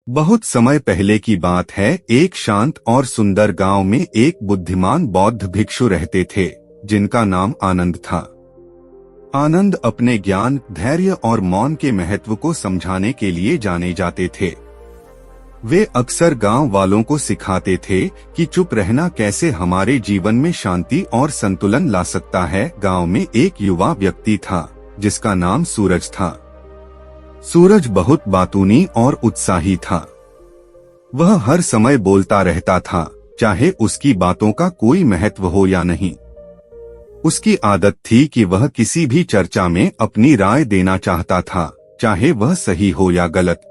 बहुत समय पहले की बात है। एक शांत और सुंदर गांव में एक बुद्धिमान बौद्ध भिक्षु रहते थे, जिनका नाम आनंद था। आनंद अपने ज्ञान, धैर्य और मौन के महत्व को समझाने के लिए जाने जाते थे। वे अक्सर गांव वालों को सिखाते थे कि चुप रहना कैसे हमारे जीवन में शांति और संतुलन ला सकता है। गांव में एक युवा व्यक्ति था, जिसका नाम सूरज था। सूरज बहुत बातूनी और उत्साही था। वह हर समय बोलता रहता था, चाहे उसकी बातों का कोई महत्व हो या नहीं। उसकी आदत थी कि वह किसी भी चर्चा में अपनी राय देना चाहता था, चाहे वह सही हो या गलत।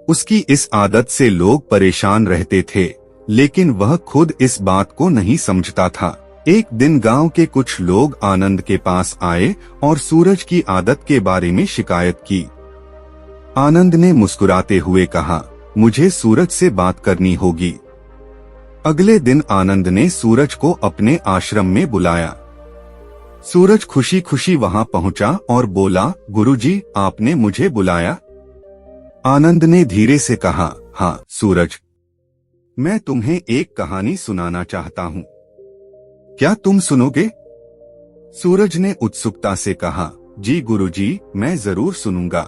उसकी इस आदत से लोग परेशान रहते थे, लेकिन वह खुद इस बात को नहीं समझता था। एक दिन गांव के कुछ लोग आनंद के पास आए और सूरज की आदत के बारे में शिकायत की। आनंद ने मुस्कुराते हुए कहा, मुझे सूरज से बात करनी होगी। अगले दिन आनंद ने सूरज को अपने आश्रम में बुलाया। सूरज खुशी खुशी वहां पहुंचा और बोला, गुरुजी, आपने मुझे बुलाया? आनंद ने धीरे से कहा, हाँ सूरज, मैं तुम्हें एक कहानी सुनाना चाहता हूँ। क्या तुम सुनोगे? सूरज ने उत्सुकता से कहा, जी गुरुजी, मैं जरूर सुनूंगा।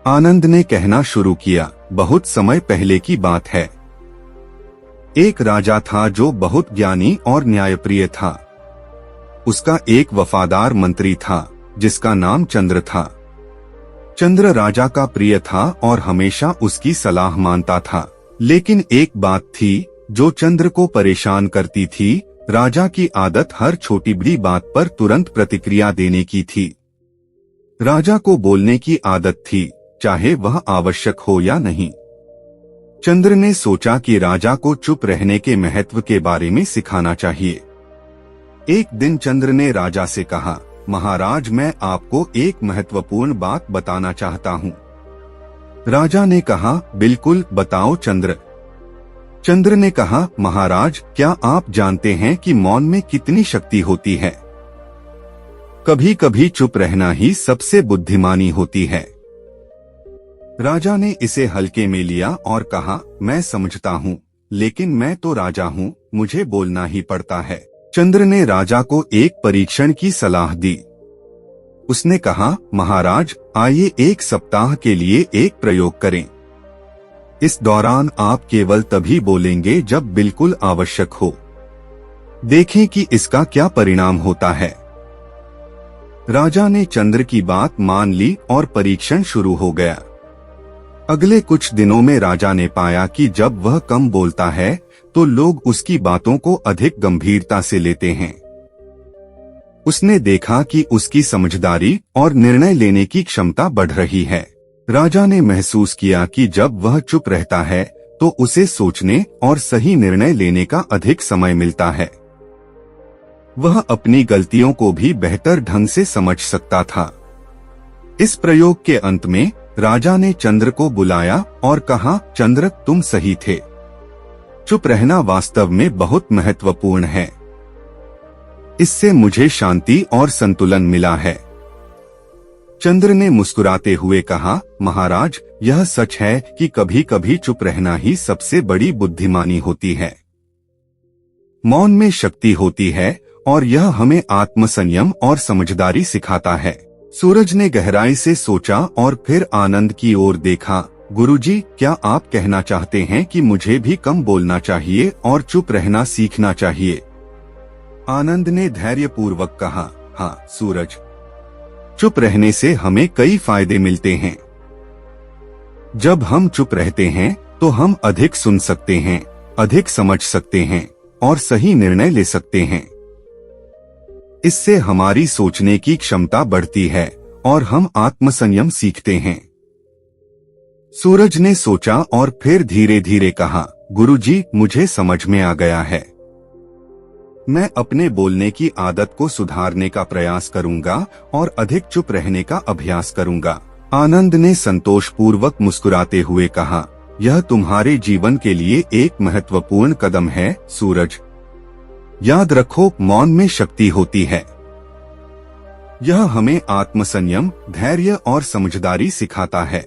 आनंद ने कहना शुरू किया, बहुत समय पहले की बात है। एक राजा था जो बहुत ज्ञानी और न्यायप्रिय था। उसका एक वफादार मंत्री था, जिसका नाम चंद्र था। चंद्र राजा का प्रिय था और हमेशा उसकी सलाह मानता था। लेकिन एक बात थी जो चंद्र को परेशान करती थी। राजा की आदत हर छोटी बड़ी बात पर तुरंत प्रतिक्रिया देने की थी। राजा को बोलने की आदत थी, चाहे वह आवश्यक हो या नहीं। चंद्र ने सोचा कि राजा को चुप रहने के महत्व के बारे में सिखाना चाहिए। एक दिन चंद्र ने राजा से कहा, महाराज, मैं आपको एक महत्वपूर्ण बात बताना चाहता हूँ। राजा ने कहा, बिल्कुल बताओ चंद्र। चंद्र ने कहा, महाराज, क्या आप जानते हैं कि मौन में कितनी शक्ति होती है? कभी कभी चुप रहना ही सबसे बुद्धिमानी होती है। राजा ने इसे हल्के में लिया और कहा, मैं समझता हूँ, लेकिन मैं तो राजा हूँ, मुझे बोलना ही पड़ता है। चंद्र ने राजा को एक परीक्षण की सलाह दी। उसने कहा, महाराज, आइए एक सप्ताह के लिए एक प्रयोग करें। इस दौरान आप केवल तभी बोलेंगे जब बिल्कुल आवश्यक हो। देखें कि इसका क्या परिणाम होता है। राजा ने चंद्र की बात मान ली और परीक्षण शुरू हो गया। अगले कुछ दिनों में राजा ने पाया कि जब वह कम बोलता है तो लोग उसकी बातों को अधिक गंभीरता से लेते हैं। उसने देखा कि उसकी समझदारी और निर्णय लेने की क्षमता बढ़ रही है। राजा ने महसूस किया कि जब वह चुप रहता है तो उसे सोचने और सही निर्णय लेने का अधिक समय मिलता है। वह अपनी गलतियों को भी बेहतर ढंग से समझ सकता था। इस प्रयोग के अंत में राजा ने चंद्र को बुलाया और कहा, चंद्र, तुम सही थे। चुप रहना वास्तव में बहुत महत्वपूर्ण है। इससे मुझे शांति और संतुलन मिला है। चंद्र ने मुस्कुराते हुए कहा, महाराज, यह सच है कि कभी कभी चुप रहना ही सबसे बड़ी बुद्धिमानी होती है। मौन में शक्ति होती है और यह हमें आत्मसंयम और समझदारी सिखाता है। सूरज ने गहराई से सोचा और फिर आनंद की ओर देखा। गुरुजी, क्या आप कहना चाहते हैं कि मुझे भी कम बोलना चाहिए और चुप रहना सीखना चाहिए? आनंद ने धैर्यपूर्वक कहा, हाँ सूरज, चुप रहने से हमें कई फायदे मिलते हैं। जब हम चुप रहते हैं तो हम अधिक सुन सकते हैं, अधिक समझ सकते हैं और सही निर्णय ले सकते हैं। इससे हमारी सोचने की क्षमता बढ़ती है और हम आत्मसंयम सीखते हैं। सूरज ने सोचा और फिर धीरे धीरे कहा, गुरुजी, मुझे समझ में आ गया है। मैं अपने बोलने की आदत को सुधारने का प्रयास करूंगा और अधिक चुप रहने का अभ्यास करूंगा। आनंद ने संतोषपूर्वक मुस्कुराते हुए कहा, यह तुम्हारे जीवन के लिए एक महत्वपूर्ण कदम है सूरज। याद रखो, मौन में शक्ति होती है। यह हमें आत्मसंयम, धैर्य और समझदारी सिखाता है।